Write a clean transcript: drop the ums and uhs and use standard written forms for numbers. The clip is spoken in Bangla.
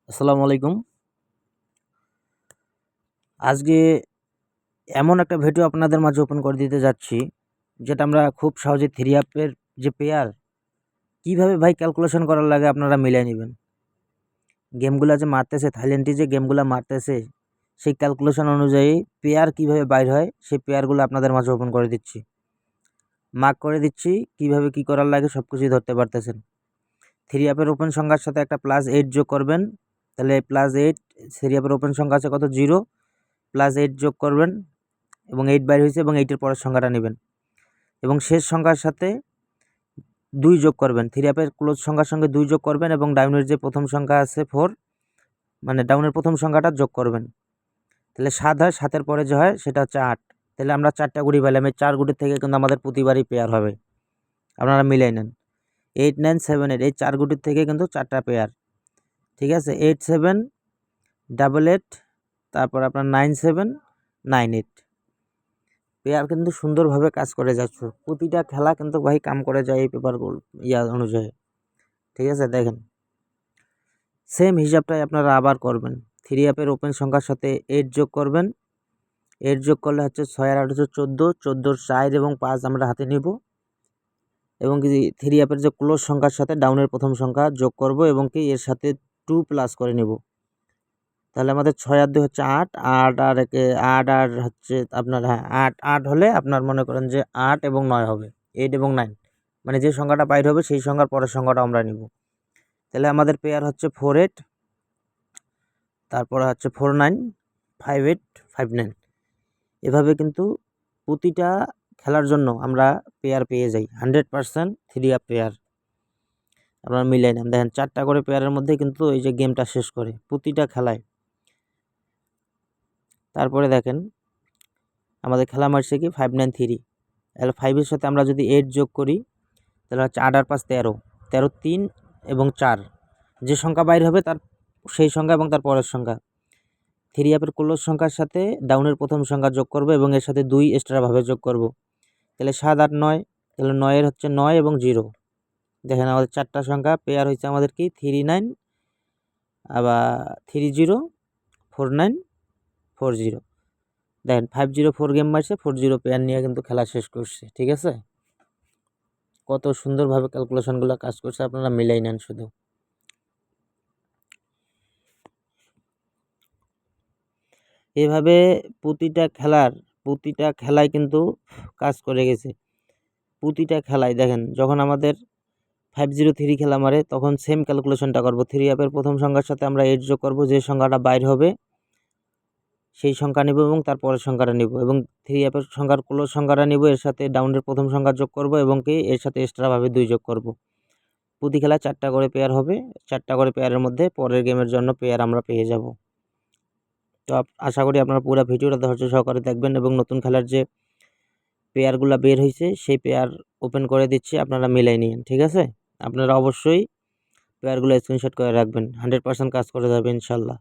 আসসালামু আলাইকুম। আজকে এমন একটা ভিডিও আপনাদের মাঝে ওপেন করে দিতে যাচ্ছি, যেটা আমরা খুব সহজে থ্রি আপের যে পেয়ার কীভাবে ভাই ক্যালকুলেশন করার লাগে আপনারা মিলাই নেবেন। গেমগুলা যে মারতেছে, থাইল্যান্ডে যে গেমগুলা মারতেছে, সেই ক্যালকুলেশন অনুযায়ী পেয়ার কীভাবে বাইর হয়, সেই পেয়ারগুলো আপনাদের মাঝে ওপেন করে দিচ্ছি। মার্ক করে দিচ্ছি, কীভাবে কী করার লাগে সব কিছুই ধরতে পারতেছেন। থ্রি আপের ওপেন সংখ্যার সাথে একটা +8 যোগ করবেন, তাহলে +8 থ্রি আপের ওপেন সংখ্যা আছে কত 0, +8 যোগ করবেন এবং 8 বাইর হয়েছে এবং 8 এর পরের সংখ্যাটা নেবেন এবং শেষ সংখ্যার সাথে 2 যোগ করবেন। থ্রি আপের ক্লোজ সংখ্যার সঙ্গে 2 যোগ করবেন এবং ডাউনের যে প্রথম সংখ্যা আছে 4, মানে ডাউনের প্রথম সংখ্যাটা যোগ করবেন। তাহলে 7 হয়, 7 এর পরে যে হয় সেটা হচ্ছে 8। তাহলে আমরা 4টা গুটি পেলাম। এই 4 গুটির থেকে কিন্তু আমাদের প্রতিবারই পেয়ার হবে। আপনারা মিলাই নেন। 8, 9, 7, 8 এই 4 গুটির থেকে কিন্তু 4টা পেয়ার। ঠিক আছে, 8, 7, 8, তারপর আপনার 9, 7, 9, 8 পেয়ার কিন্তু সুন্দরভাবে কাজ করে যাচ্ছে। প্রতিটা খেলা কিন্তু ভাই কাম করে যায় এই পেপারগুলো অনুযায়ী। ঠিক আছে, দেখেন সেম হিসাবটাই আপনারা আবার করবেন। থ্রি আপের ওপেন সংখ্যার সাথে 8 যোগ করবেন। 8 যোগ করলে হচ্ছে 6 আর 8 হচ্ছে 14, 14 4 এবং 5 আমরা হাতে নিব এবং কি থ্রি আপের যে ক্লোজ সংখ্যার সাথে ডাউনের প্রথম সংখ্যা যোগ করব এবং কি এর সাথে 2 প্লাস করে নেব। তাহলে আমাদের 6 আর 2 হচ্ছে 8, 8 আর 8 আর হচ্ছে আপনার 8 হলে আপনার মনে করেন যে 8 এবং 9 হবে, 8 এবং 9, মানে যে সংখ্যাটা বাইর হবে সেই সংখ্যার পরের সংখ্যাটা আমরা নিব। তাহলে আমাদের পেয়ার হচ্ছে 4, 8, তারপরে হচ্ছে 4, 9, 5, 8, 5, 9। এভাবে কিন্তু প্রতিটা খেলার জন্য আমরা পেয়ার পেয়ে যাই, 100% থ্রি আপ পেয়ার। আপনারা মিলাই নেন, দেখেন 4টা করে পেয়ারের মধ্যে কিন্তু এই যে গেমটা শেষ করে প্রতিটা খেলায়। তারপরে দেখেন আমাদের খেলা মারছে কি 5, 9, 3, তাহলে 5-এর সাথে আমরা যদি 8 যোগ করি তাহলে হচ্ছে 8 আর 5 13, 13, 3 এবং 4, যে সংখ্যা বাইর হবে তার সেই সংখ্যা এবং তার পরের সংখ্যা। থ্রি আপের ক্লোজ সংখ্যার সাথে ডাউনের প্রথম সংখ্যা যোগ করব এবং এর সাথে 2 এক্সট্রাভাবে যোগ করব। তাহলে 7, 8, 9, তাহলে 9 এর হচ্ছে 9 এবং 0। দেখেন আমাদের 4টা সংখ্যা পেয়ার হয়েছে আমাদের কি 3, 9, আবার 3, 0, 4, 9, 4, 0। দেখেন 5, 0, 4 গেম মারছে, 4, 0 পেয়ার নিয়ে কিন্তু খেলা শেষ করছে। ঠিক আছে, কত সুন্দরভাবে ক্যালকুলেশনগুলো কাজ করছে, আপনারা মিলাই নেন শুধু। এভাবে প্রতিটা খেলায় কিন্তু কাজ করে গেছে। প্রতিটা খেলায় দেখেন যখন আমাদের 503 খেলা মারে তখন সেম ক্যালকুলেশনটা করব। থ্রি আপের প্রথম সংখ্যার সাথে আমরা 8 যোগ করব, যে সংখ্যাটা বাইর হবে সেই সংখ্যা নেব এবং তার পরের সংখ্যাটা নেব এবং থ্রি আপের সংখ্যার ক্লোজ সংখ্যাটা নেব, এর সাথে ডাউনের প্রথম সংখ্যা যোগ করব এবং কি এর সাথে এক্সট্রাভাবে 2 যোগ করব। প্রতি খেলায় 4টা করে পেয়ার হবে, 4টা করে পেয়ারের মধ্যে পরের গেমের জন্য পেয়ার আমরা পেয়ে যাব। তো আশা করি আপনারা পুরো ভিডিওটা ধৈর্য সহকারে দেখবেন এবং নতুন খেলার যে পেয়ারগুলো বের হয়েছে সেই পেয়ার ওপেন করে দিচ্ছি, আপনারা মিলাই নিন। ঠিক আছে, আপনারা অবশ্যই পেয়ারগুলো স্ক্রিনশট করে রাখবেন, 100% কাজ করে যাবে ইনশাল্লাহ।